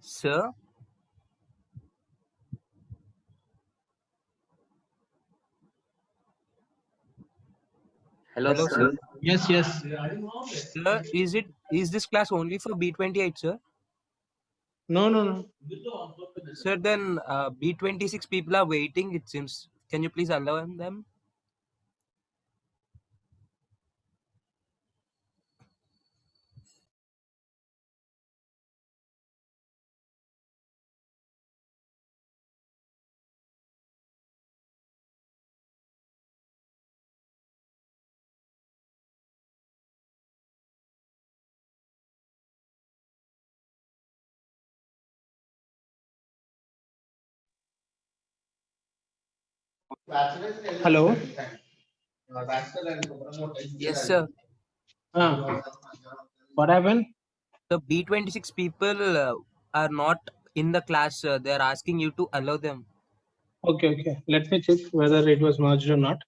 Sir? Hello, sir. Yes. Sir, is this class only for B28, sir? No. Sir, then B26 people are waiting, it seems. Can you please allow them? Hello. Yes, sir. What happened? The B26 people are not in the class, sir. They are asking you to allow them. Okay. Let me check whether it was merged or not.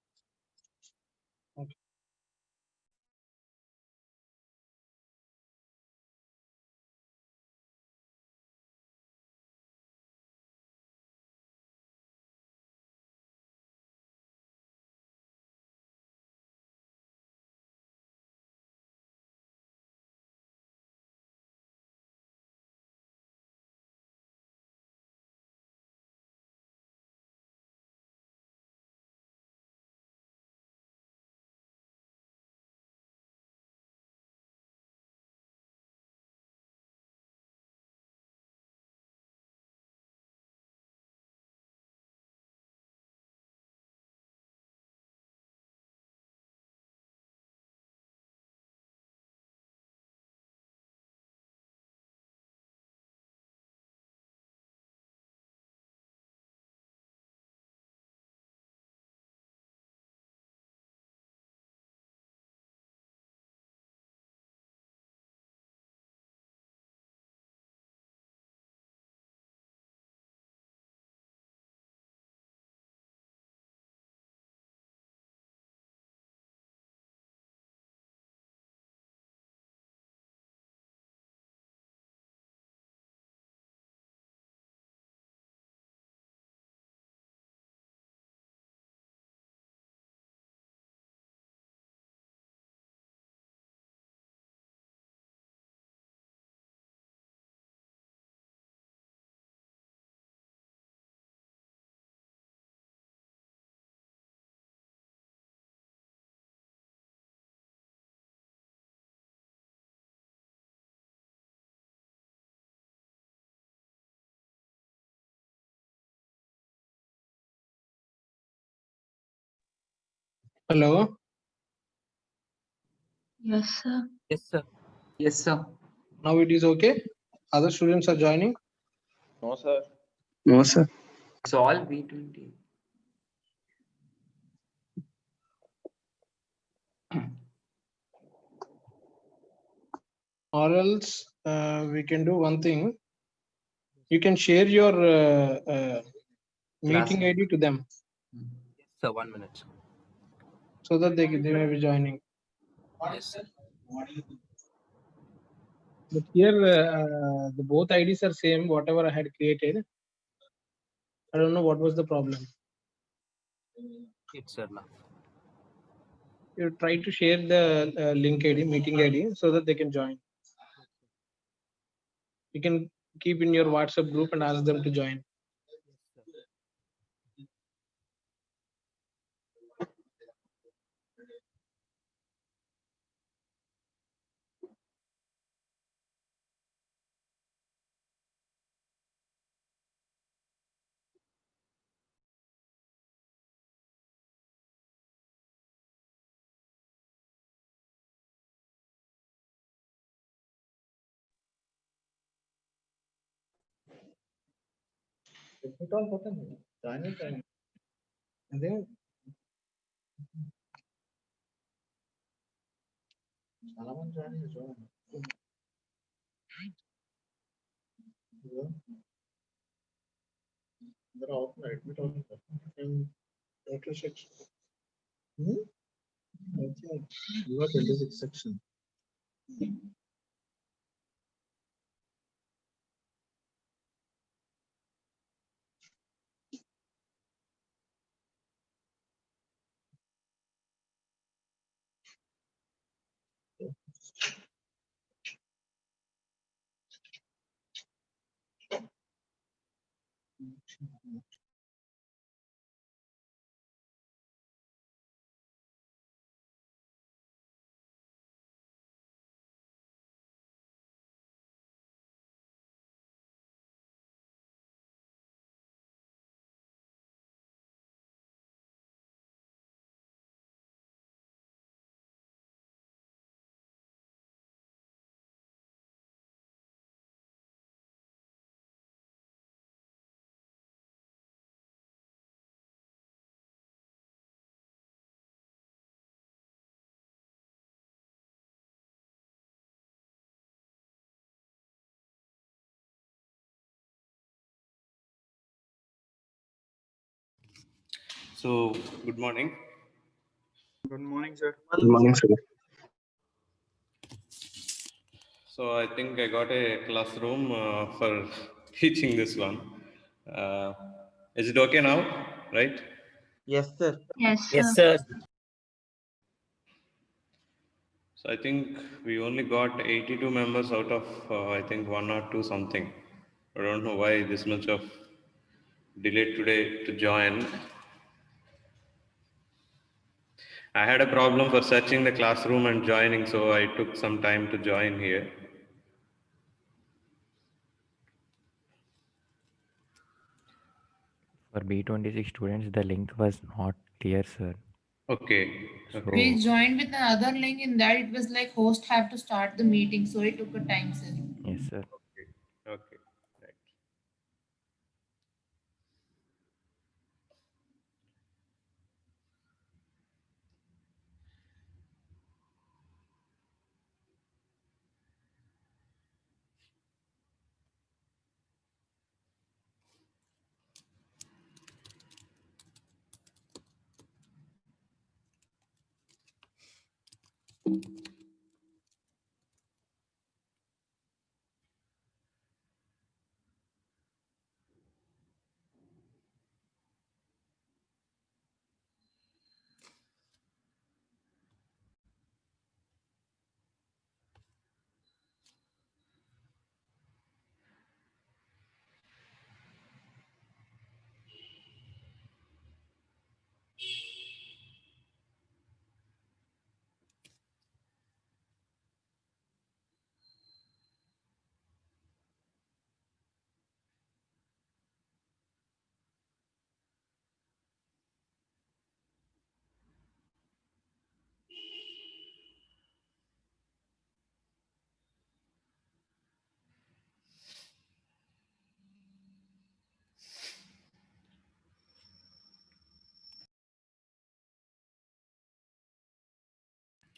Hello. Yes, sir. Yes, sir. Yes, sir. Now it is okay. Other students are joining. No, sir. No, sir. It's all B20. Or else we can do one thing. You can share your meeting Class. ID to them Yes, sir. 1 minute. so that they may be joining. Yes, sir. But here the both IDs are same. Whatever I had created. I don't know what was the problem. It's enough. You try to share the link ID, meeting ID, so that they can join. You can keep in your WhatsApp group and ask them to join. అదే చాలా మంది join అయ్యారు చూడండి అందరూ అవుతున్నారు admit అవుతున్నారు total section 26 section. 26 So, good morning. Good morning, sir. Good morning, sir. So, I think I got a classroom for teaching this one. Uh, is it okay now? Right? Yes, sir. Yes, Yes, sir. sir. So, I think we only got 82 members out of, I think, one or two something. I don't know why this much of delay today to join. I had a problem for searching the classroom and joining, so I took some time to join here. For B26 students, the link was not clear, sir. Okay. So, We joined with another link. In that it was like host have to start the meeting, so it took a time, sir. yes, sir. Okay. Right.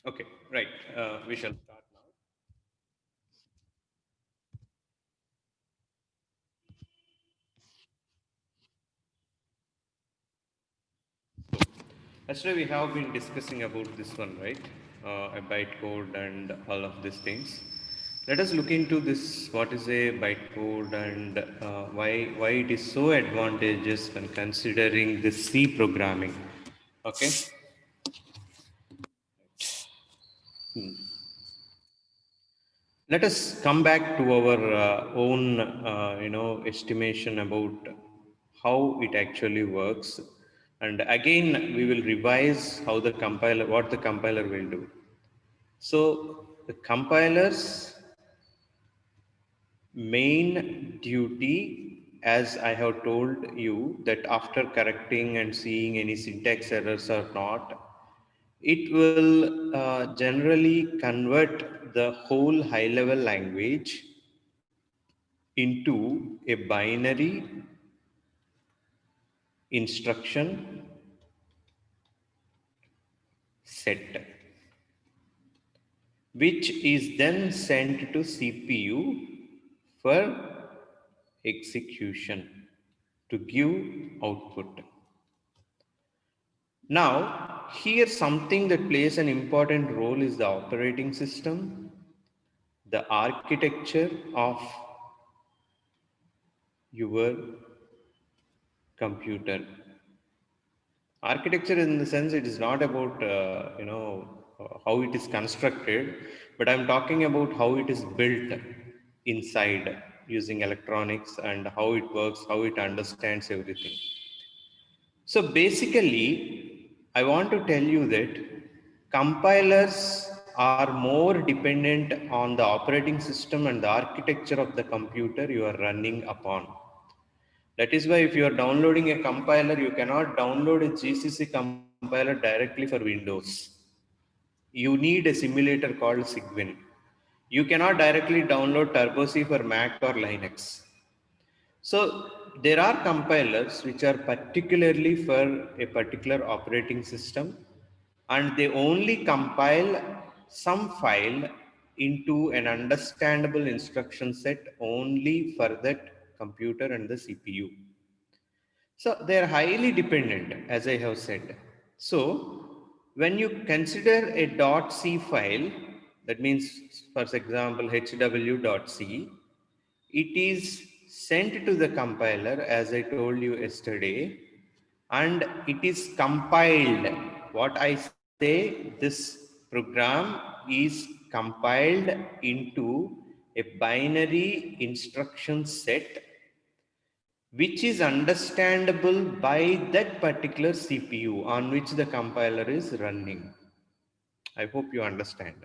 Okay, right. We shall start now. Yesterday we have been discussing about this one, right? A bytecode and all of these things. Let us look into this. What is a bytecode and why it is so advantageous when considering the C programming? Okay. Let us come back to our own, estimation about how it actually works, and again we will revise how the compiler, what the compiler will do. So the compiler's main duty, as I have told you, that after correcting and seeing any syntax errors or not, it will generally convert the whole high level language into a binary instruction set, which is then sent to CPU for execution to give output. Now, here something that plays an important role is the operating system, the architecture of your computer. Architecture, in the sense, it is not about how it is constructed, but I'm talking about how it is built inside using electronics and how it works, how it understands everything. So basically, I want to tell you that compilers are more dependent on the operating system and the architecture of the computer you are running upon. That is why if you are downloading a compiler, you cannot download a GCC compiler directly for Windows. You need a simulator called Cygwin. You cannot directly download Turbo-C for Mac or Linux. So there are compilers which are particularly for a particular operating system, and they only compile some file into an understandable instruction set only for that computer and the CPU. So they are highly dependent, as I have said. So when you consider a .c file, that means, for example, hw.c, it is sent to the compiler, as I told you yesterday, and it is compiled. What I say, this program is compiled into a binary instruction set which is understandable by that particular CPU on which the compiler is running. I hope you understand.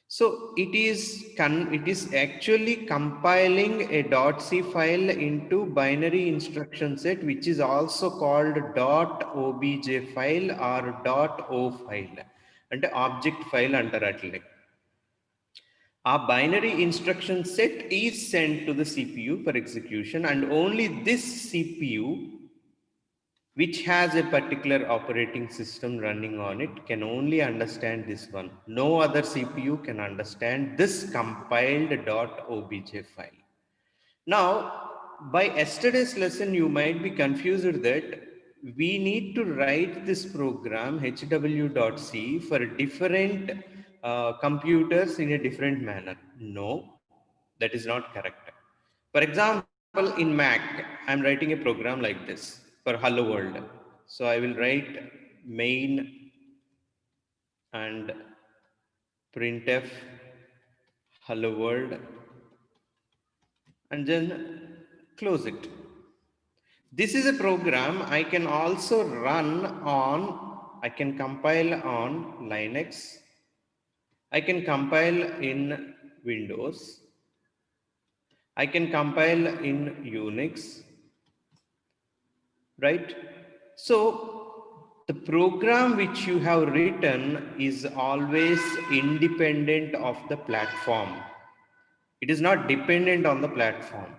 So it is actually compiling a .c file into binary instruction set, which is also called .obj file or .o file and object file under Atlantic. Our binary instruction set is sent to the CPU for execution, and only this CPU, which has a particular operating system running on it, can only understand this one. No other CPU can understand this compiled .obj file. Now, by yesterday's lesson, you might be confused that we need to write this program hw.c for different computers in a different manner. No, that is not correct. For example, in Mac, I'm writing a program like this for Hello World. So I will write main and printf Hello World and then close it. This is a program I can also run on, I can compile on Linux, I can compile in Windows, I can compile in Unix, right? So the program which you have written is always independent of the platform. It is not dependent on the platform.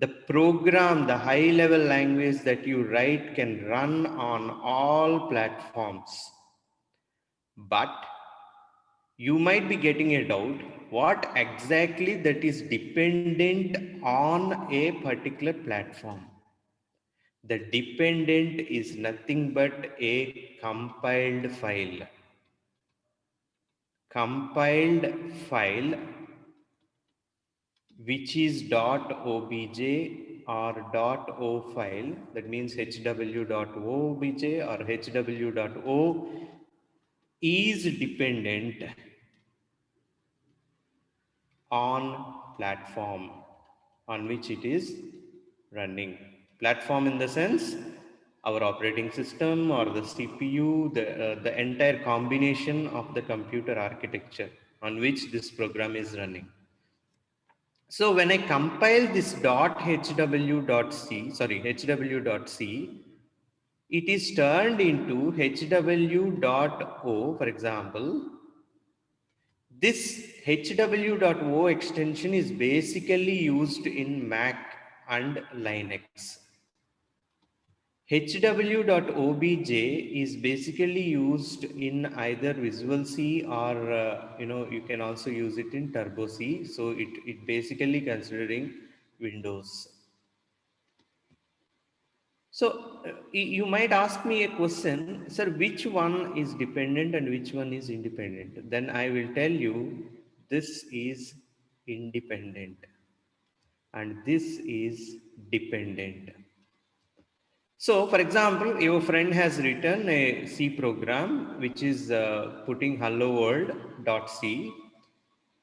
The program, the high level language that you write can run on all platforms. But you might be getting a doubt, what exactly that is dependent on a particular platform? The dependent is nothing but a compiled file. Compiled file which is .obj or .o file, that means hw.obj or hw.o is dependent on platform on which it is running. Platform in the sense our operating system or the CPU, the entire combination of the computer architecture on which this program is running. So when I compile this hw.c, it is turned into hw.o, for example. This hw.o extension is basically used in Mac and Linux. hw.obj is basically used in either Visual C or you can also use it in Turbo C. So it basically considering Windows. So you might ask me a question, sir, which one is dependent and which one is independent? Then I will tell you this is independent and this is dependent. So for example, your friend has written a C program, which is putting hello world.c.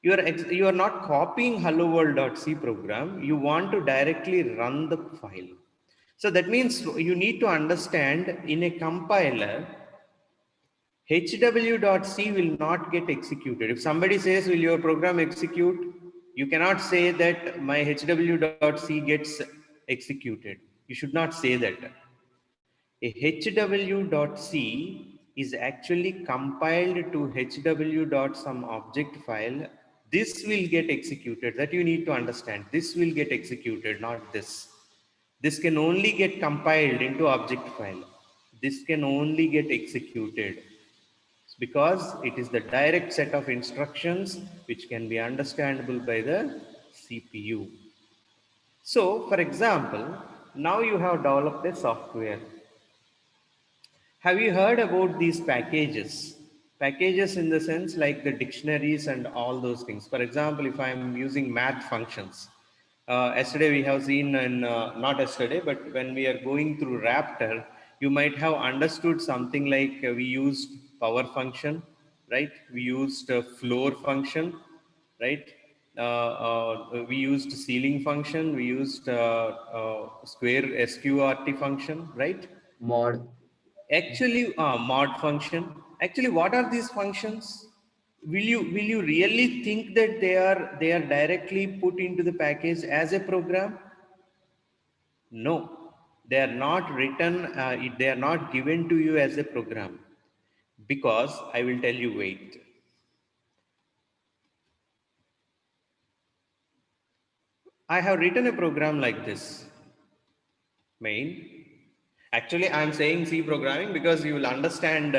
You are not copying hello world.c program. You want to directly run the file. So that means you need to understand in a compiler, hw.c will not get executed. If somebody says, will your program execute? You cannot say that my hw.c gets executed. You should not say that. A hw.c is actually compiled to hw.some object file. This will get executed. That you need to understand. This will get executed, not this. This can only get compiled into object file. This can only get executed because it is the direct set of instructions which can be understandable by the CPU. So, for example, now you have developed a software. Have you heard about these packages? Packages in the sense like the dictionaries and all those things. For example, if I'm using math functions, yesterday we have seen, and not yesterday, but when we are going through Raptor, you might have understood something like we used power function, right? We used floor function, right? We used ceiling function, we used square sqrt function, right? Mod. Actually, mod function. Actually, what are these functions? Will you really think that they are directly put into the package as a program? No, they are not written. They are not given to you as a program, because I will tell you. Wait. I have written a program like this. Main. Actually, I'm saying C programming because you will understand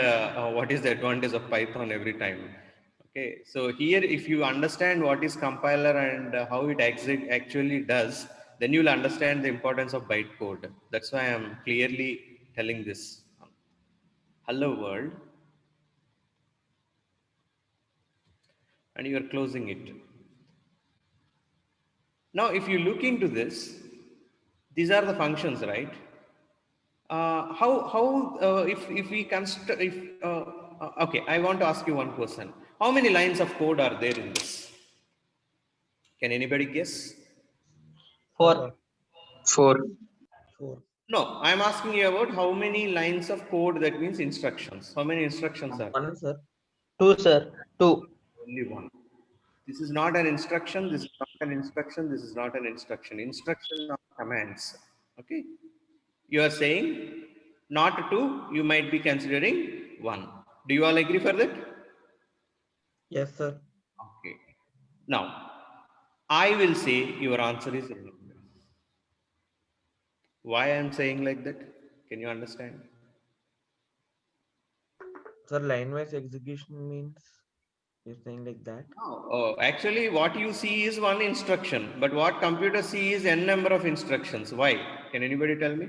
what is the advantage of Python every time. Okay, so here if you understand what is compiler and how it actually does, then you will understand the importance of bytecode. That's why I'm clearly telling this. Hello world. And you are closing it. Now, if you look into this, these are the functions, right? If we construct, okay, I want to ask you one question. How many lines of code are there in this? Can anybody guess? 4. 4. No, I'm asking you about how many lines of code, that means instructions. How many instructions are there? 1, sir. 2, sir. 2. Only one. This is not an instruction. This is not an instruction. This is not an instruction. Instruction are commands. Okay. You are saying not 2, you might be considering 1. Do you all agree for that? Yes, sir. Okay. Now, I will say your answer is wrong. Why I am saying like that? Can you understand? Sir, line-wise execution means you're saying like that? Oh, actually, what you see is one instruction, but what computer see is n number of instructions. Why? Can anybody tell me?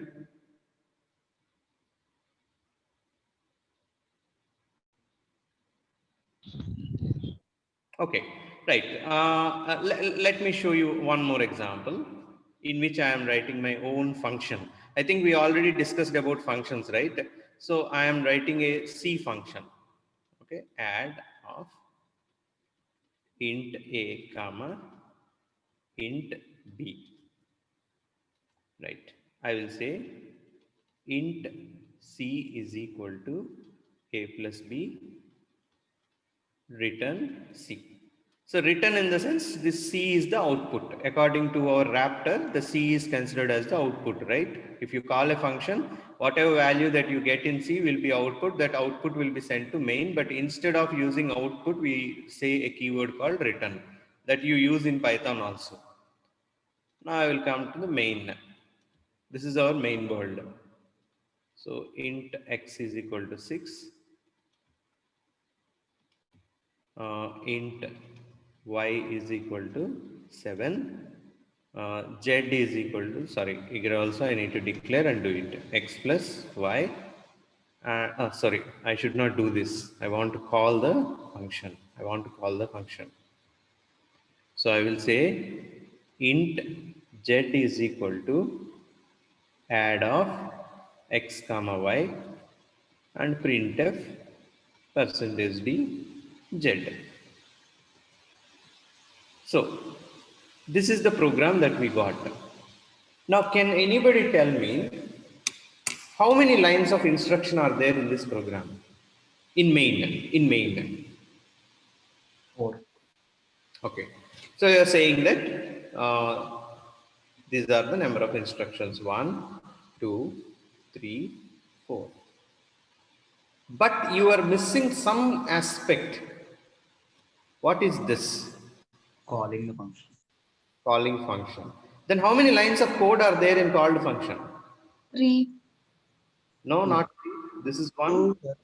Okay, right. Let me show you one more example in which I am writing my own function. I think we already discussed about functions, right? So I am writing a C function. Okay, add of int a comma int b. Right. I will say int c is equal to a plus b return c. So return in the sense this C is the output. According to our Raptor, the C is considered as the output, right? If you call a function, whatever value that you get in C will be output. That output will be sent to main, but instead of using output, we say a keyword called return that you use in Python also. Now I will come to the main. This is our main world. So int x is equal to 6. Int y is equal to 7. Z is equal to, sorry, here also I need to declare and do it. X plus y. Sorry, I should not do this. I want to call the function. So I will say int z is equal to add of x comma y and printf %d z. So this is the program that we got. Now, can anybody tell me how many lines of instruction are there in this program? In main. 4. Okay. So you are saying that these are the number of instructions: 1, 2, 3, 4. But you are missing some aspect. What is this? Calling the function. Calling function. Then how many lines of code are there in called function? 3. No, Two. not 3. This is 1, 2, sir.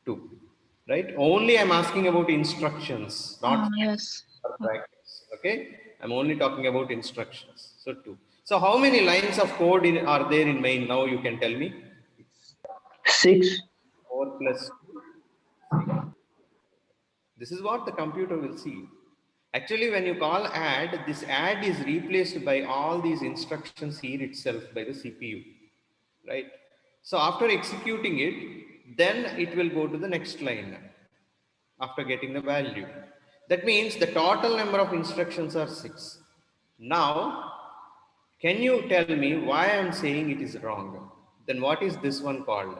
2. Right? Only I'm asking about instructions, not Yes. practice. Okay? I'm only talking about instructions. So 2. So how many lines of code are there in main now? You can tell me. 6. 4 plus 2. This is what the computer will see. Actually, when you call add, this add is replaced by all these instructions here itself by the CPU, right? So after executing it, then it will go to the next line after getting the value. That means the total number of instructions are 6. Now, can you tell me why I'm saying it is wrong? Then what is this one called?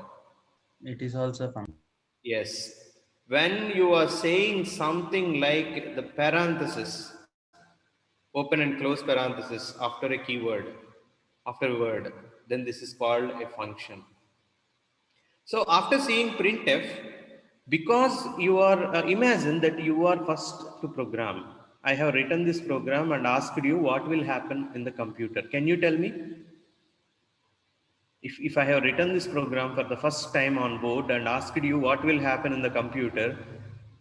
It is also function. Yes. When you are saying something like the parenthesis, open and close parenthesis after a keyword, after a word, then this is called a function. So after seeing printf, because you are, imagine that you are first to program. I have written this program and asked you what will happen in the computer. Can you tell me? If I have written this program for the first time on board and asked you what will happen in the computer,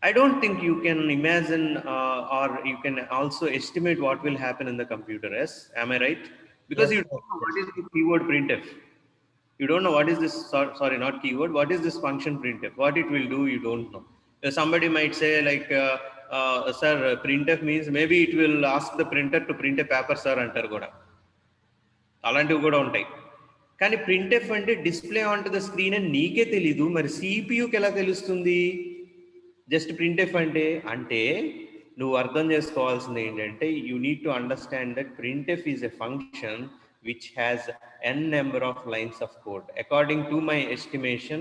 I don't think you can imagine or you can also estimate what will happen in the computer. Yes, am I right? Because Yes, you sir. don't know what is the keyword printf. You don't know what is this, sorry, not keyword, what is this function printf? What it will do, you don't know. Somebody might say like, sir, printf means maybe it will ask the printer to print a paper, sir, antar kuda. అలాంటివి కూడా ఉంటాయి. కానీ printf అంటే display on to the screen అని నీకే తెలీదు, మరి సిపియుకి ఎలా తెలుస్తుంది జస్ట్ ప్రింట్ఎఫ్ అంటే? అంటే నువ్వు అర్థం చేసుకోవాల్సింది ఏంటంటే you need to understand that printf is a function which has n number of lines of code. According to my estimation,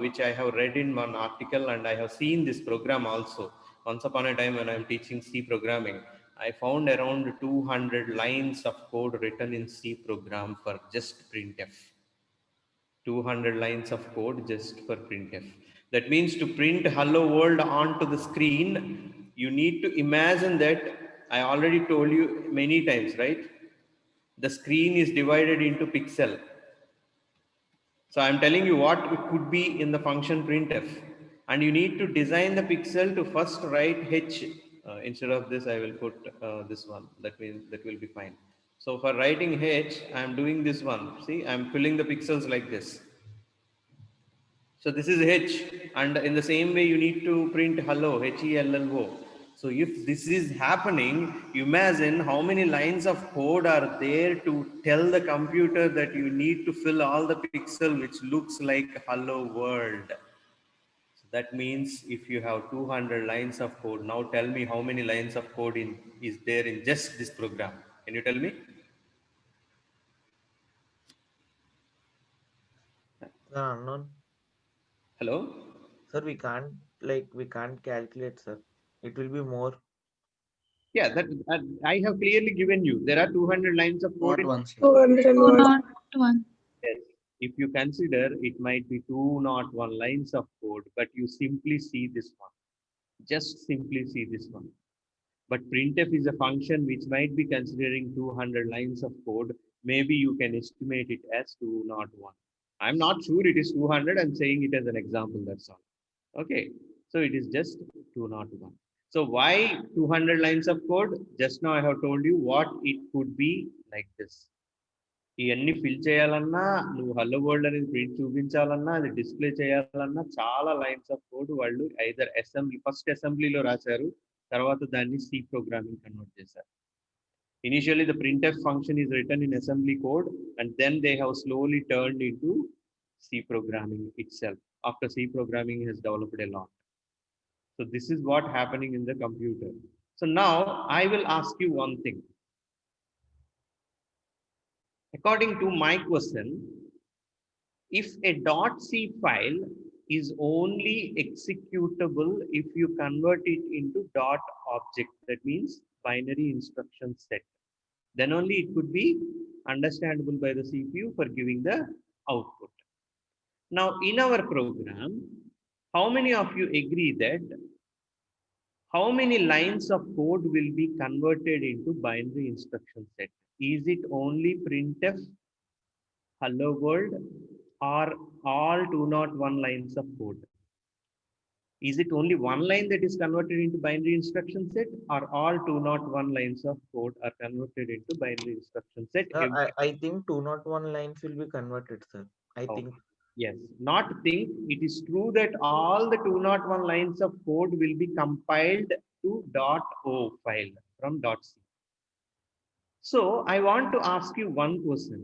which I have read in one article and I have seen this program also. Once upon a time when I am teaching C programming, I found around 200 lines of code written in C program for just printf. 200 lines of code just for printf. That means to print hello world onto the screen, you need to imagine that I already told you many times, right? The screen is divided into pixel. So I'm telling you what it could be in the function printf, and you need to design the pixel to first write h. Instead of this, I will put this one. That means that will be fine. So for writing h, I'm doing this one. See, I'm filling the pixels like this. So this is h, and in the same way, you need to print hello, hello. So if this is happening, imagine how many lines of code are there to tell the computer that you need to fill all the pixel which looks like hello world. So that means if you have 200 lines of code, now tell me how many lines of code is there in just this program. Can you tell me? Sir, unknown. Hello? Sir, we can't calculate, sir. It will be more. Yeah, that I have clearly given you. There are 200 lines of code. Not one, sir. 201. Yes. If you consider, it might be 201 lines of code, but you simply see this one. Just simply see this one. But printf is a function which might be considering 200 lines of code. Maybe you can estimate it as 201. I'm not sure it is 200. I'm saying it as an example. That's all. Okay. So it is just 201. So why 200 lines of code? Just now I have told you what it could be like this. ఇవన్నీ fill చేయాలన్నా, నువ్వు hello world అనేది print చూపించాలన్నా, అది display చేయాలన్నా చాలా lines of code వాళ్ళు either assembly first అసెంబ్లీలో రాశారు, తర్వాత దాన్ని సి ప్రోగ్రామింగ్ కన్వర్ట్ చేశారు. Initially, the printf function is written in assembly code, and then they have slowly turned into C programming itself after C programming has developed a lot. So this is what happening in the computer. So now I will ask you one thing. According to my question, if a .c file is only executable if you convert it into .object, that means binary instruction set, then only it could be understandable by the CPU for giving the output. Now, in our program, how many of you agree that how many lines of code will be converted into binary instruction set? Is it only printf, hello world, or all 201 lines of code? Is it only one line that is converted into binary instruction set, or all 201 lines of code are converted into binary instruction set? I think 201 lines will be converted, sir. I Oh, think. yes, not think. It is true that all the 201 lines of code will be compiled to .o file from .c. So I want to ask you one question.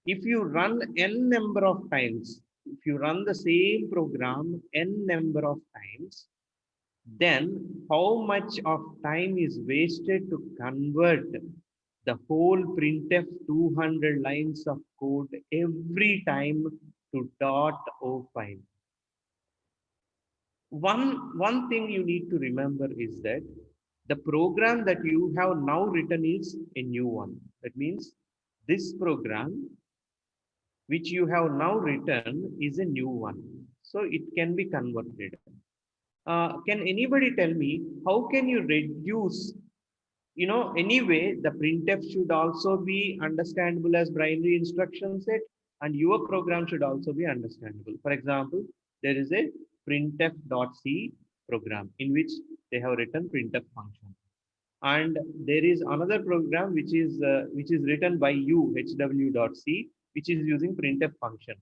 If you run n number of times, if you run the same program n number of times, then how much of time is wasted to convert the whole printf 200 lines of code every time to .o file? One thing you need to remember is that the program that you have now written is a new one. That means this program which you have now written is a new one. So it can be converted. Can anybody tell me how can you reduce, anyway, the printf should also be understandable as binary instruction set, and your program should also be understandable. For example, there is a printf.c program in which they have written printf function, and there is another program which is written by you, hw.c, which is using printf function.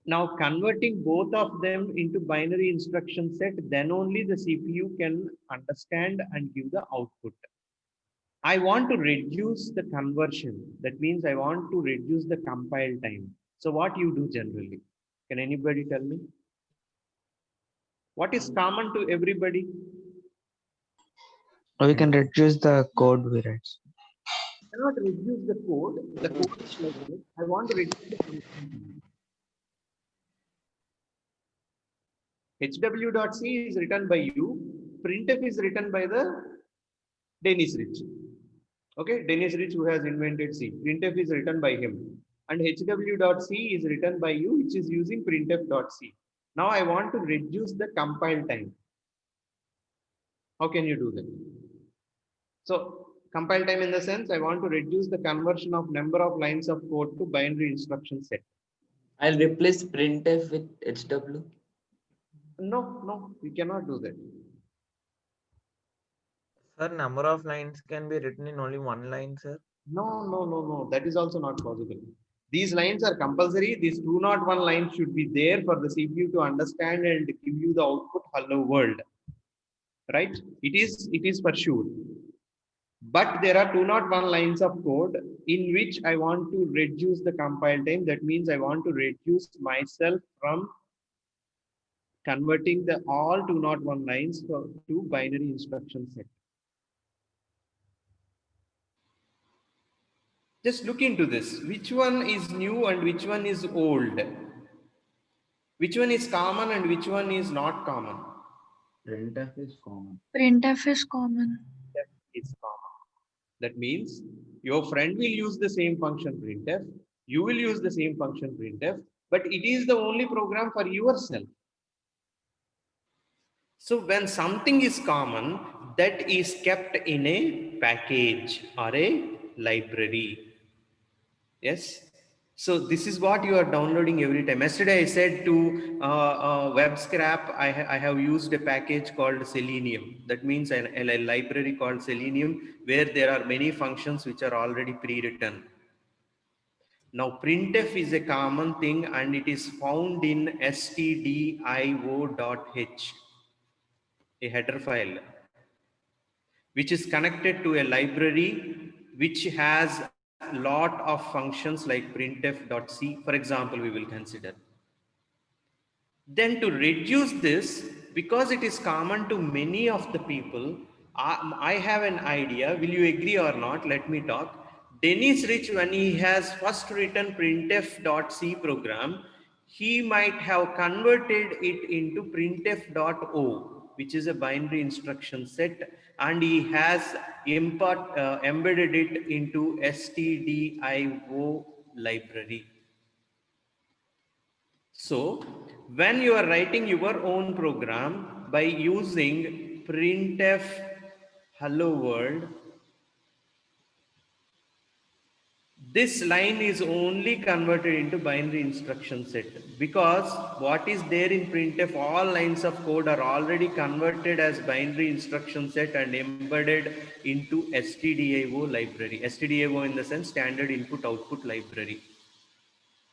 Now converting both of them into binary instruction set, then only the CPU can understand and give the output. I want to reduce the conversion. That means I want to reduce the compile time. So what you do generally? Can anybody tell me? What is common to everybody? We can reduce the code we write. I cannot reduce the code. The code is like this. I want to reduce the conversion. hw.c is written by you. Printf is written by the Dennis Rich. Okay, Dennis Rich, who has invented C. Printf is written by him. And hw.c is written by you, which is using printf.c. Now I want to reduce the compile time. How can you do that? So compile time in the sense, I want to reduce the conversion of number of lines of code to binary instruction set. I'll replace printf with HW. No, we cannot do that. Sir, number of lines can be written in only one line, sir. No. That is also not possible. These lines are compulsory. These 201 lines should be there for the CPU to understand and give you the output hello world. Right? It is for sure. But there are 201 lines of code in which I want to reduce the compile time. That means I want to reduce myself from converting the all 201 lines to binary instruction set. Just look into this. Which one is new and which one is old? Which one is common and which one is not common? Printf is common. Printf is common. It's common. That means your friend will use the same function printf, you will use the same function printf, but it is the only program for yourself. So when something is common, that is kept in a package or a library. Yes. So this is what you are downloading every time. Yesterday I said to WebScrap, I have used a package called Selenium. That means a library called Selenium, where there are many functions which are already pre-written. Now printf is a common thing and it is found in stdio.h, a header file, which is connected to a library which has a lot of functions like printf.c, for example, we will consider. Then to reduce this, because it is common to many of the people, I have an idea. Will you agree or not? Let me talk. Dennis Rich, when he has first written printf.c program, he might have converted it into printf.o, which is a binary instruction set, and he has embedded it into stdio library. So when you are writing your own program by using printf hello world, this line is only converted into binary instruction set, because what is there in printf, all lines of code are already converted as binary instruction set and embedded into stdio library. Stdio in the sense standard input output library.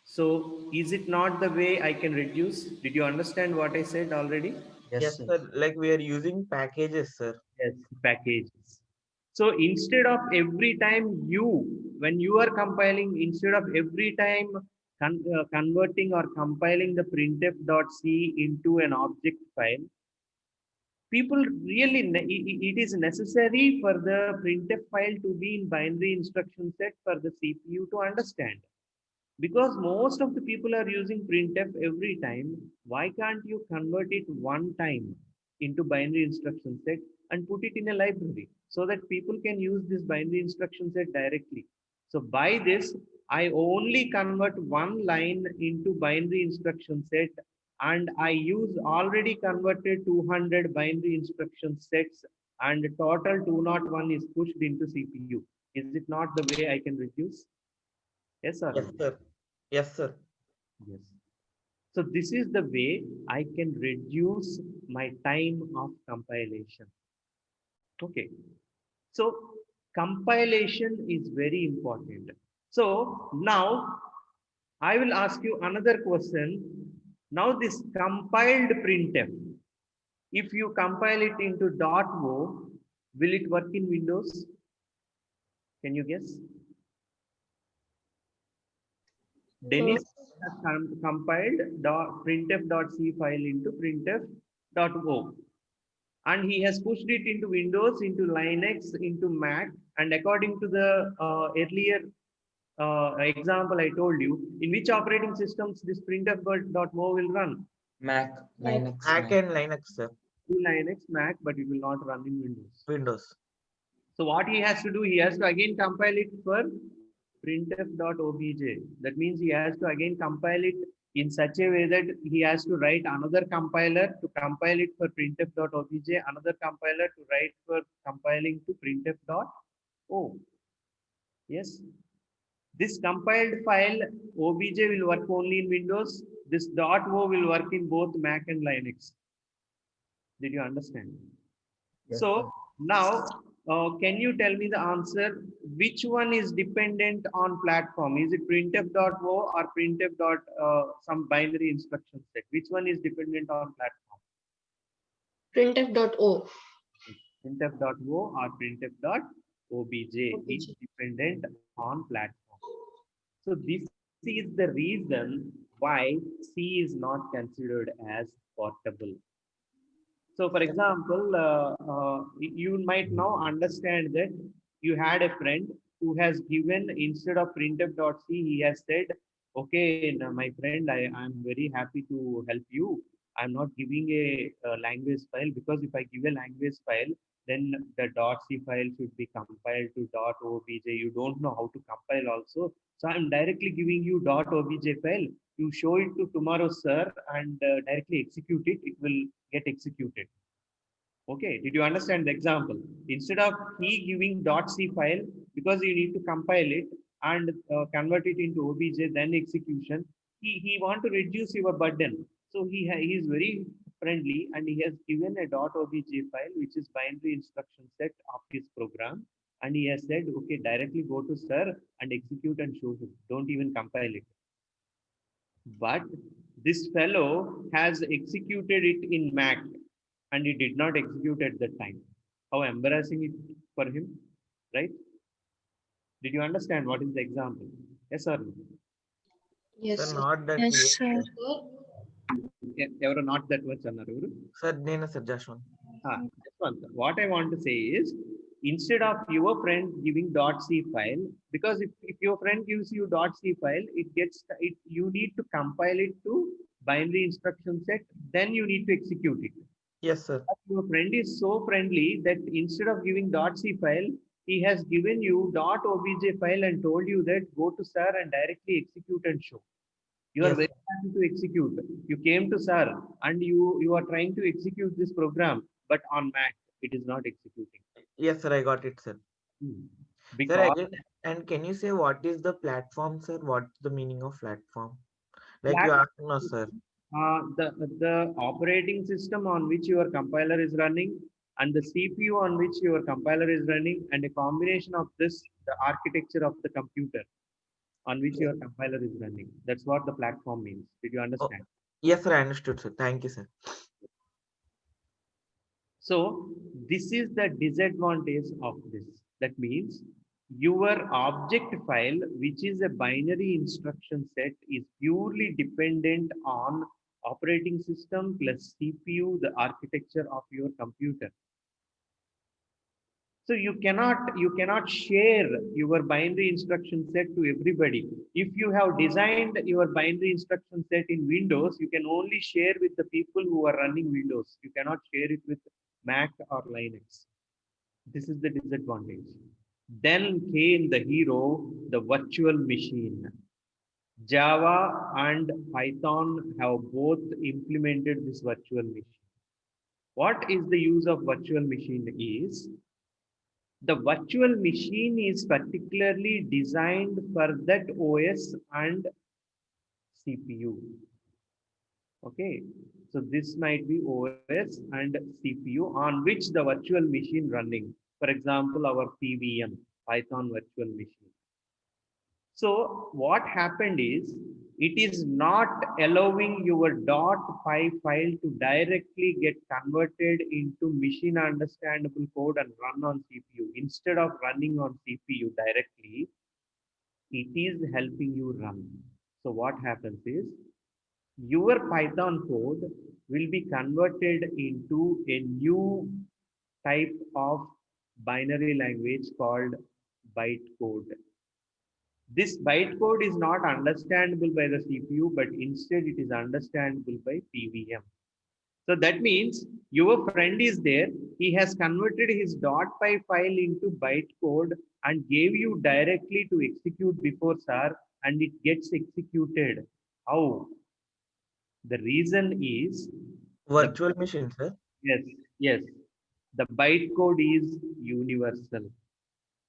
So is it not the way I can reduce? Did you understand what I said already? Yes, Yes, sir. sir. Like we are using packages, sir. Yes, packages. So instead of every time when you are compiling, instead of every time converting or compiling the printf.c into an object file, people really, it is necessary for the printf file to be in binary instruction set for the CPU to understand. Because most of the people are using printf every time, why can't you convert it one time into binary instruction set and put it in a library so that people can use this binary instruction set directly? So by this, I only convert one line into binary instruction set, and I use already converted 200 binary instruction sets, and total 201 is pushed into CPU. Is it not the way I can reduce? Yes or Yes, no? sir. Yes, sir. Yes. So this is the way I can reduce my time of compilation. Okay. So compilation is very important. So now I will ask you another question. Now this compiled printf, if you compile it into .o, will it work in Windows? Can you guess? Dennis has compiled printf.c file into printf.o, and he has pushed it into Windows, into Linux, into Mac, and according to the earlier example I told you, in which operating systems this printf.o will run? Mac, Linux, Mac Mac. and Linux, sir. In Linux, Mac, but it will not run in Windows. Windows. So what he has to do, he has to again compile it for printf.obj. That means he has to again compile it in such a way that he has to write another compiler to compile it for printf.obj, another compiler to write for compiling to printf.o. Yes. This compiled file obj will work only in Windows. This .o will work in both Mac and Linux. Did you understand? Yes, So sir. now, can you tell me the answer? Which one is dependent on platform? Is it printf.o or printf. Some binary instruction set? Which one is dependent on platform? printf.o. Printf.o or printf.obj is dependent on platform. So this is the reason why C is not considered as portable. So for example, you might now understand that you had a friend who has given, instead of printf.c, he has said, okay, now my friend, I'm very happy to help you. I'm not giving a language file, because if I give a language file, then the .c file should be compiled to .obj. You don't know how to compile also. So I'm directly giving you .obj file. You show it to tomorrow's sir and directly execute it. It will get executed. Okay, did you understand the example? Instead of he giving .c file, because you need to compile it and convert it into obj, then execution, he want to reduce your burden. So he is very friendly, and he has given a .obj file, which is binary instruction set of his program. And he has said, okay, directly go to sir and execute and show him. Don't even compile it. But this fellow has executed it in Mac, and he did not execute at that time. How embarrassing it for him, right? Did you understand what is the example? Yes or no? Sir, not that Yes, clear. sir. Ever not that much annaru. Sir, Nena suggestion. Just one thing. What I want to say is, instead of your friend giving .c file, because if your friend gives you .c file, you need to compile it to binary instruction set, then you need to execute it. Yes, sir. But your friend is so friendly that instead of giving .c file, he has given you .obj file and told you that go to sir and directly execute and show. You are Yes. very happy to execute. You came to sir and you are trying to execute this program, but on Mac it is not executing. Yes, sir. I got it, sir. Sir, Because again, and can you say what is the platform, sir? What's the meaning of platform? Like you asked, no, sir. the operating system on which your compiler is running and the CPU on which your compiler is running, and a combination of this, the architecture of the computer on which your compiler is running. That's what the platform means. Did you understand? Yes, sir. I understood, sir. Thank you, sir. So this is the disadvantage of this. That means your object file, which is a binary instruction set, is purely dependent on operating system plus CPU, the architecture of your computer. So you cannot share your binary instruction set to everybody. If you have designed your binary instruction set in Windows, you can only share with the people who are running Windows. You cannot share it with Mac or Linux. This is the disadvantage. Then came the hero, the virtual machine. Java and Python have both implemented this virtual machine. What is the use of virtual machine is, the virtual machine is particularly designed for that OS and CPU. Okay, so this might be OS and CPU on which the virtual machine running. For example, our PVM, Python virtual machine. So what happened is, it is not allowing your .py file to directly get converted into machine understandable code and run on CPU. Instead of running on CPU directly, it is helping you run. So what happens is, your Python code will be converted into a new type of binary language called bytecode. This bytecode is not understandable by the CPU, but instead it is understandable by PVM. So that means your friend is there, he has converted his .py file into bytecode and gave you directly to execute before SAR, and it gets executed. How? The reason is Virtual machine, sir. yes, the bytecode is universal.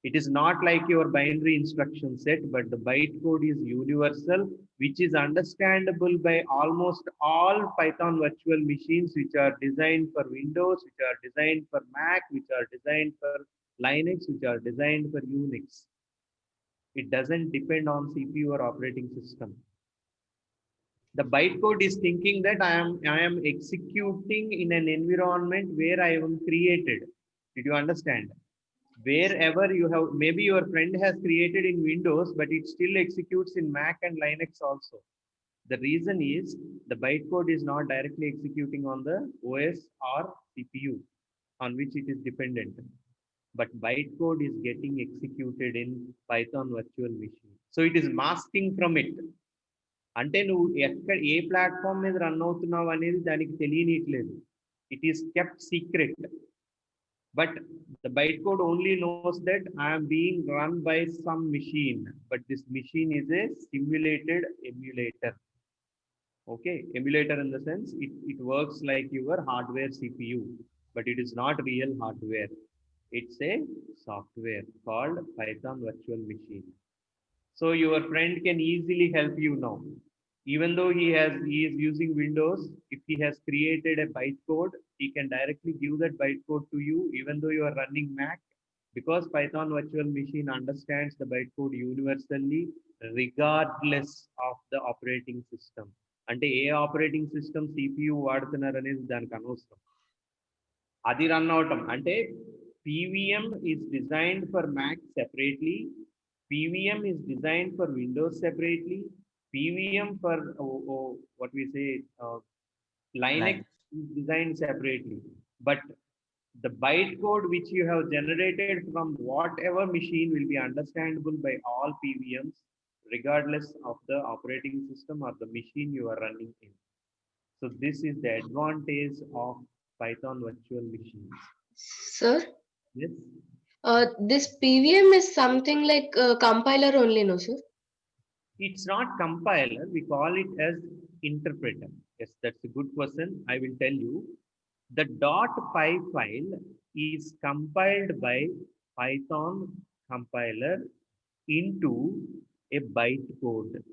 It is not like your binary instruction set, but the bytecode is universal, which is understandable by almost all Python virtual machines, which are designed for Windows, which are designed for Mac, which are designed for Linux, which are designed for Unix. It doesn't depend on CPU or operating system. The bytecode is thinking that I am executing in an environment where I am created. Did you understand? Wherever you have, maybe your friend has created in Windows, but it still executes in Mac and Linux also. The reason is the bytecode is not directly executing on the OS or CPU on which it is dependent, but bytecode is getting executed in Python virtual machine. So it is masking from it. అంటే నువ్వు ఎక్కడ ఏ platform మీద run అవుతున్నావు అనేది దానికి తెలియనిట్లేదు. It is kept secret. But the bytecode only knows that I am being run by some machine, but this machine is a simulated emulator. Okay, emulator in the sense it works like your hardware CPU, but it is not real hardware. It's a software called Python virtual machine. So your friend can easily help you now. Even though he is using Windows, if he has created a bytecode, he can directly give that bytecode to you, even though you are running Mac, because Python virtual machine understands the bytecode universally, regardless of the operating system. అంటే ఏ operating system CPU వాడుతున్నారు అనేది దానికి అనవసరం. అది run అవటం అంటే PVM is designed for Mac separately, PVM is designed for Windows separately. PVM for what we say Linux is designed separately. But the bytecode which you have generated from whatever machine will be understandable by all PVMs, regardless of the operating system or the machine you are running in. So this is the advantage of Python virtual machines. Sir, Yes. this PVM is something like compiler only, no, sir? It's not compiler, we call it as interpreter. Yes, that's a good question. I will tell you. The .py file is compiled by Python compiler into a bytecode.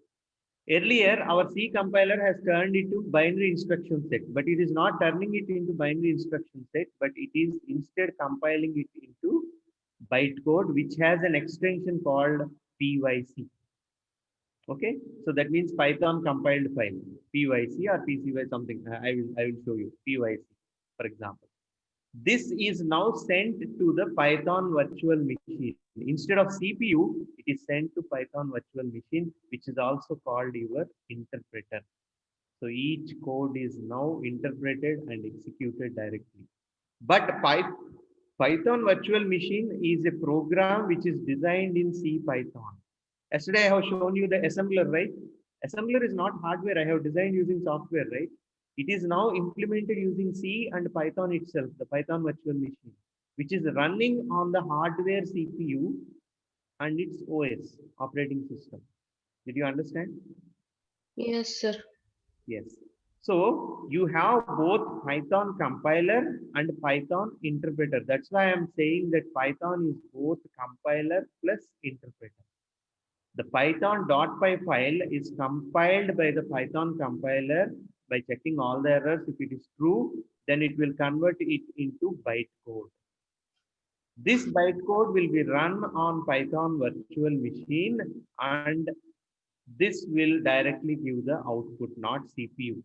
Earlier, our C compiler has turned it to binary instruction set, but it is not turning it into binary instruction set, but it is instead compiling it into bytecode, which has an extension called PYC. Okay, so that means Python compiled file, PYC or PCY something. I will show you PYC, for example. This is now sent to the Python virtual machine. Instead of CPU, it is sent to Python virtual machine, which is also called your interpreter. So each code is now interpreted and executed directly. But Python virtual machine is a program which is designed in C Python. Yesterday I have shown you the assembler, right? Assembler is not hardware. I have designed using software, right? It is now implemented using C and Python itself, the Python virtual machine, which is running on the hardware CPU and its OS, operating system. Did you understand? Yes, sir. Yes. So you have both Python compiler and Python interpreter. That's why I'm saying that Python is both compiler plus interpreter. The python.py file is compiled by the Python compiler by checking all the errors. If it is true, then it will convert it into bytecode. This bytecode will be run on Python virtual machine, and this will directly give the output, not CPU.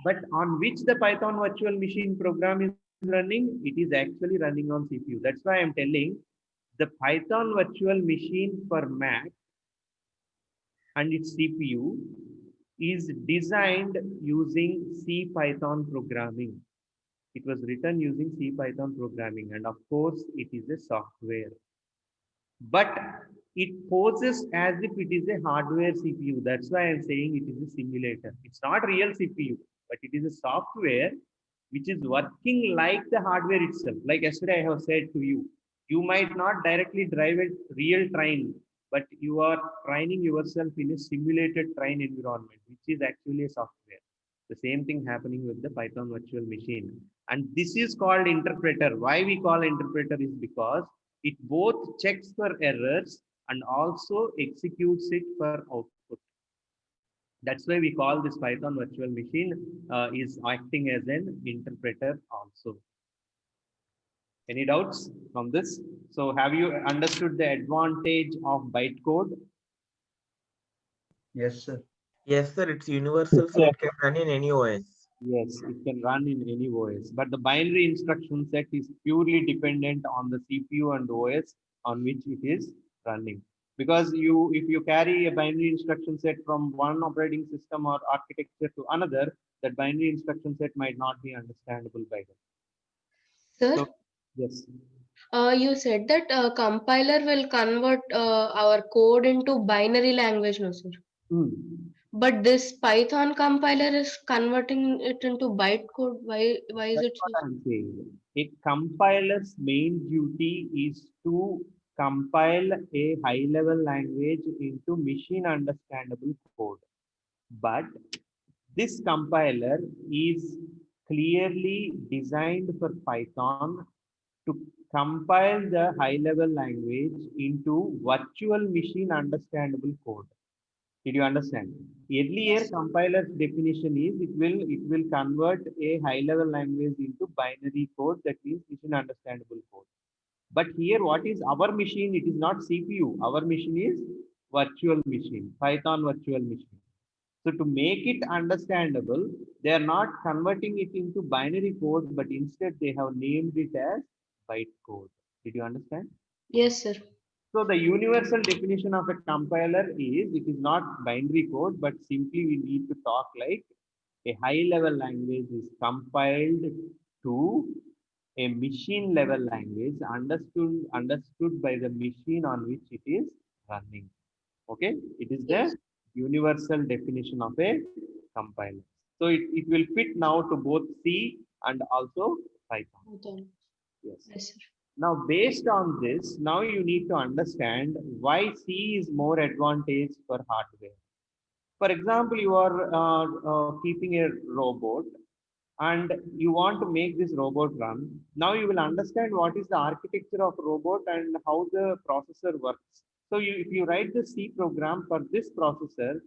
But on which the Python virtual machine program is running, it is actually running on CPU. That's why I'm telling the Python virtual machine for Mac and its CPU is designed using C Python programming. It was written using C Python programming, and of course it is a software. But it poses as if it is a hardware CPU. That's why I'm saying it is a simulator. It's not real CPU, but it is a software which is working like the hardware itself. Like yesterday I have said to you, you might not directly drive a real train, but you are training yourself in a simulated train environment, which is actually a software. The same thing happening with the Python virtual machine. And this is called interpreter. Why we call interpreter is because it both checks for errors and also executes it for output. That's why we call this Python virtual machine is acting as an interpreter also. Any doubts from this? So have you understood the advantage of bytecode? Yes, sir. Yes, sir. It's universal, so it can run in any OS. Yes, it can run in any OS, but the binary instruction set is purely dependent on the CPU and OS on which it is running. Because if you carry a binary instruction set from one operating system or architecture to another, that binary instruction set might not be understandable by them. Sir, So, yes. you said that compiler will convert our code into binary language, no, sir? But this Python compiler is converting it into bytecode. Why is That's it what so? I'm saying. A compiler's main duty is to compile a high-level language into machine understandable code. But this compiler is clearly designed for Python to compile the high-level language into virtual machine understandable code. Did you understand? Earlier compiler's definition is it will convert a high-level language into binary code, that means machine understandable code. But here, what is our machine? It is not CPU. Our machine is virtual machine, Python virtual machine. So to make it understandable, they are not converting it into binary code, but instead they have named it as bytecode. Did you understand? Yes, sir. So the universal definition of a compiler is, it is not binary code, but simply we need to talk like a high level language is compiled to a machine level language understood by the machine on which it is running. Okay, it is Yes. the universal definition of a compiler. So it will fit now to both C and also Python. Done. Yes. Yes, sir. Now, based on this, now you need to understand why C is more advantage for hardware. For example, you are keeping a robot and you want to make this robot run. Now you will understand what is the architecture of robot and how the processor works. So if you write the C program for this processor,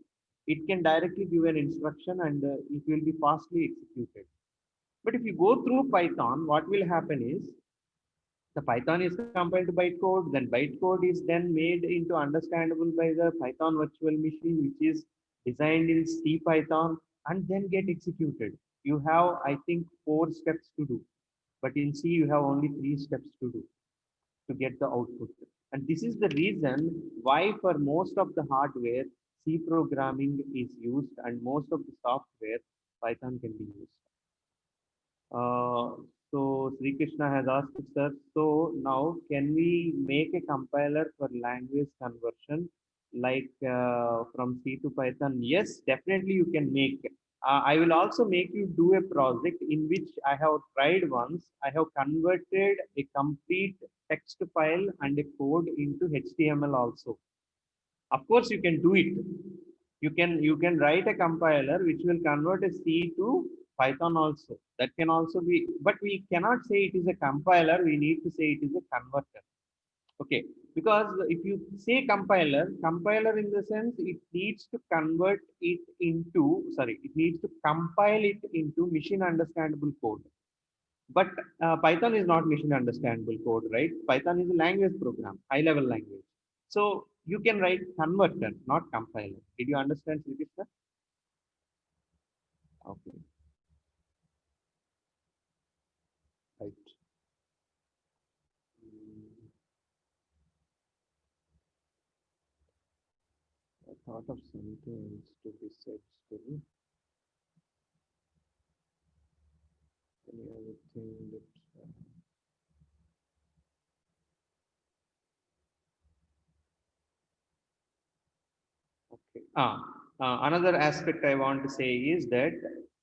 it can directly give an instruction and it will be fastly executed. But if you go through Python, what will happen is the Python is compiled to bytecode, then bytecode is then made into understandable by the Python virtual machine, which is designed in C Python and then get executed. You have, I think, 4 steps to do, but in C you have only 3 steps to do to get the output. And this is the reason why for most of the hardware, C programming is used and most of the software, Python can be used. So Sri Krishna has asked, sir, so now can we make a compiler for language conversion like from C to Python? Yes, definitely you can make. I will also make you do a project in which I have tried once. I have converted a complete text file and a code into HTML also. Of course, you can do it. You can write a compiler which will convert a C to Python also. That can also be, but we cannot say it is a compiler. We need to say it is a converter. Okay, because if you say compiler in the sense it needs to convert it into, it needs to compile it into machine understandable code. But Python is not machine understandable code, right? Python is a language program, high level language. So you can write converter, not compiler. Did you understand, Sridhar? Okay. Right. I thought of something else to be said still. Any other thing that okay. Another aspect I want to say is that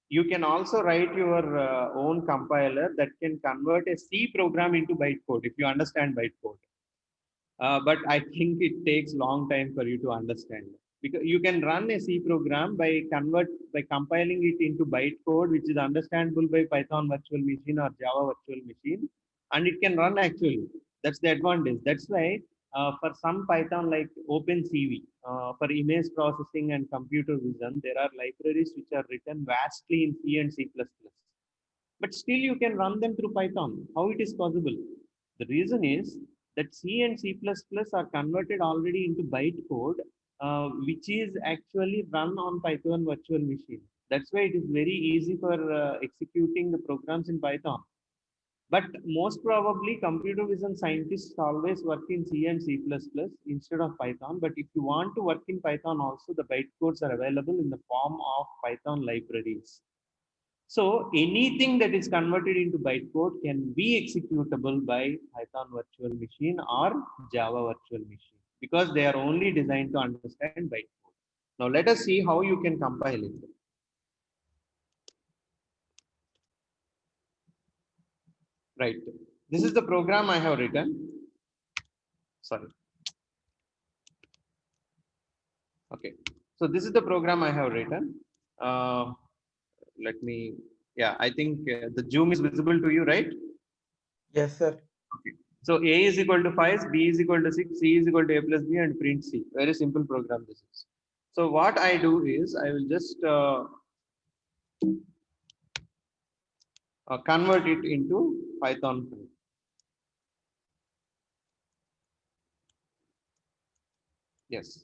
you can also write your own compiler that can convert a C program into bytecode if you understand bytecode. But I think it takes long time for you to understand, because you can run a C program by compiling it into bytecode, which is understandable by Python virtual machine or Java virtual machine, and it can run actually. That's the advantage. That's why for some Python like OpenCV, for image processing and computer vision, there are libraries which are written vastly in C and C++. But still you can run them through Python. How it is possible? The reason is that C and C++ are converted already into bytecode, which is actually run on Python virtual machine. That's why it is very easy for executing the programs in Python. But most probably computer vision scientists always work in C and C++ instead of Python. But if you want to work in Python also, the bytecodes are available in the form of Python libraries. So anything that is converted into bytecode can be executable by Python virtual machine or Java virtual machine, because they are only designed to understand bytecode. Now let us see how you can compile it. Right. This is the program I have written. Sorry. Okay. So this is the program I have written. Let me, yeah, I think the zoom is visible to you, right? Yes, sir. Okay. So A is equal to 5, B is equal to 6, C is equal to A plus B, and print C. Very simple program this is. So what I do is I will just convert it into Python. Yes.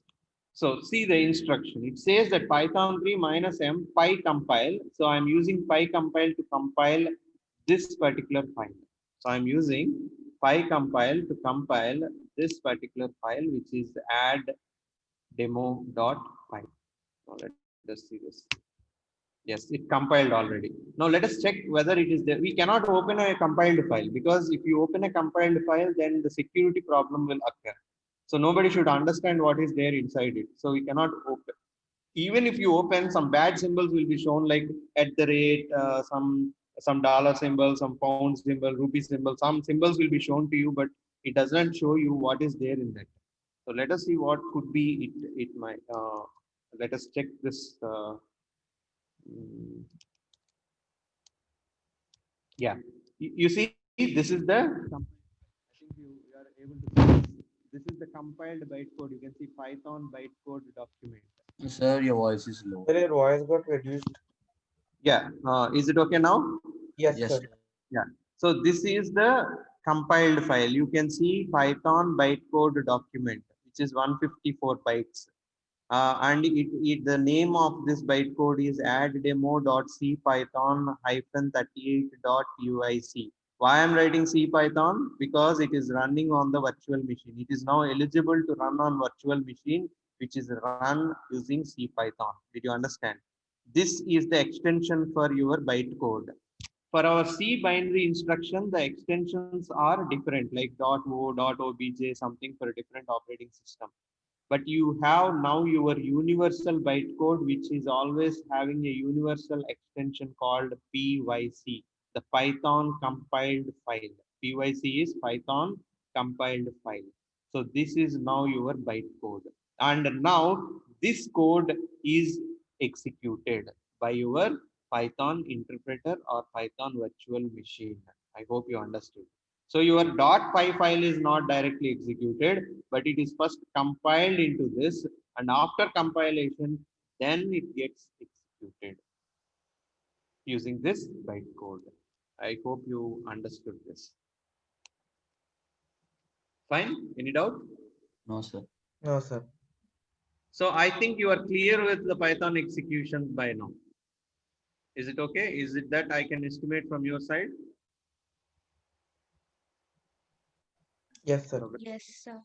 So see the instruction. It says that Python 3 minus M PyCompile. So I'm using PyCompile to compile this particular file. So I'm using PyCompile to compile this particular file, which is add demo.py. Now let us see this. Yes, it compiled already. Now let us check whether it is there. We cannot open a compiled file, because if you open a compiled file, then the security problem will occur. So nobody should understand what is there inside it. So we cannot open. Even if you open, some bad symbols will be shown, like @ some dollar symbol, some pound symbol, rupee symbol. Some symbols will be shown to you, but it doesn't show you what is there in that. So let us see what could be it. It might. Let us check this. Yeah, you see, this is the. I think you are able to see this is the compiled bytecode. You can see Python bytecode document. Sir, your voice is low. Sir, your voice got reduced. Yeah, is it okay now? Yes, Yes. sir. Yeah. So this is the compiled file. You can see Python bytecode document, which is 154 bytes. And the name of this bytecode is add-demo.cpython-38.uic. Why I'm writing CPython? Because it is running on the virtual machine. It is now eligible to run on virtual machine, which is run using CPython. Did you understand? This is the extension for your bytecode. For our C binary instruction, the extensions are different, like .o, .obj, something for a different operating system. But you have now your universal bytecode, which is always having a universal extension called PYC, the Python compiled file. PYC is Python compiled file. So this is now your bytecode. And now this code is executed by your Python interpreter or Python virtual machine. I hope you understood. So your .py file is not directly executed, but it is first compiled into this, and after compilation, then it gets executed using this bytecode. I hope you understood this. Fine? Any doubt? No, sir. No, sir. So I think you are clear with the Python execution by now. Is it okay? Is it that I can estimate from your side? Yes, sir. Yes, sir.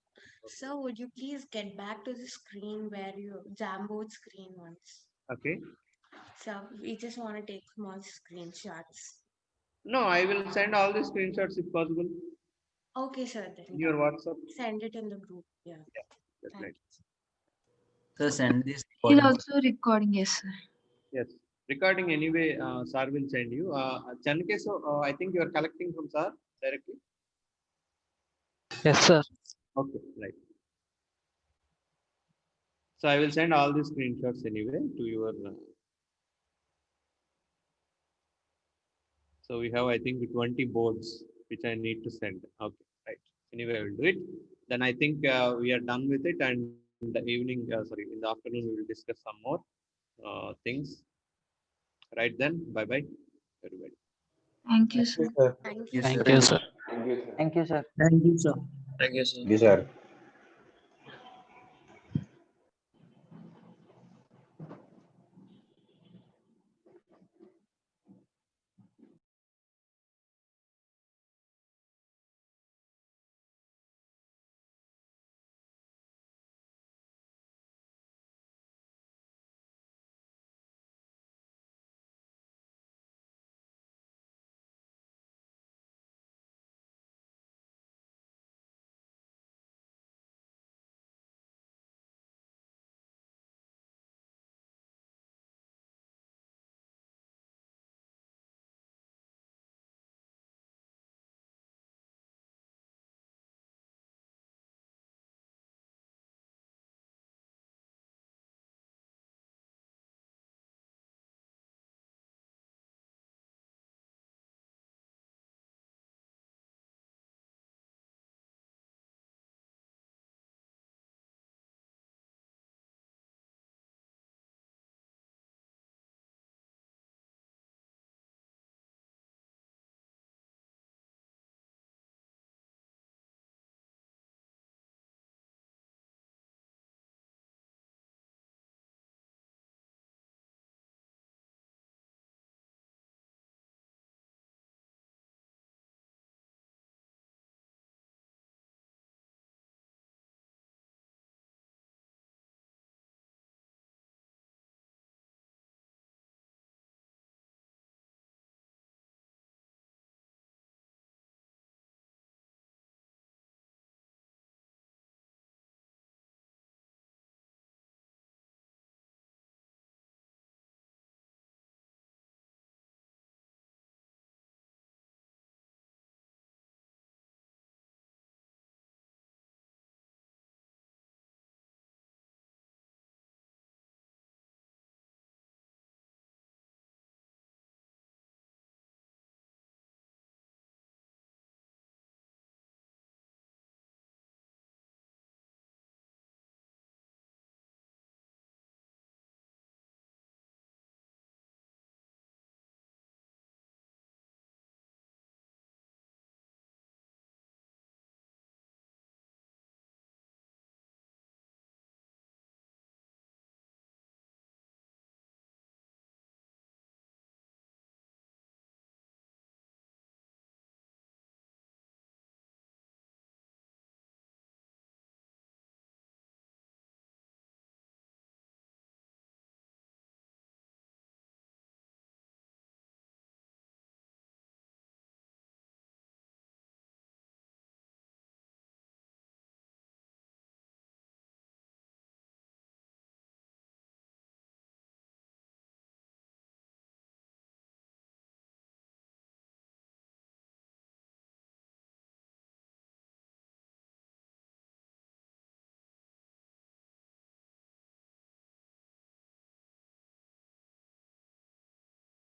Sir, would you please get back to the screen where your Jamboard screen was? Okay. So we just want to take small screenshots. No, I will send all the screenshots if possible. Okay, sir. Then In your WhatsApp. send it in the group. Yeah. That's Thank right. Sir, send this. He's also recording, yes, sir. Yes. Recording anyway, sir will send you. Chanke, so I think you are collecting from sir directly. Yes, sir. Okay, right. So I will send all these screenshots anyway to your. So we have, I think, 20 boards which I need to send. Okay, right. Anyway, I will do it. Then I think we are done with it, and in the evening, in the afternoon, we will discuss some more things. Right then, bye bye, everybody. Thank you, sir. Sir. Thank you. Thank Thank you, sir. Thank you, sir. Thank you, sir. Thank you, sir. Yes, sir.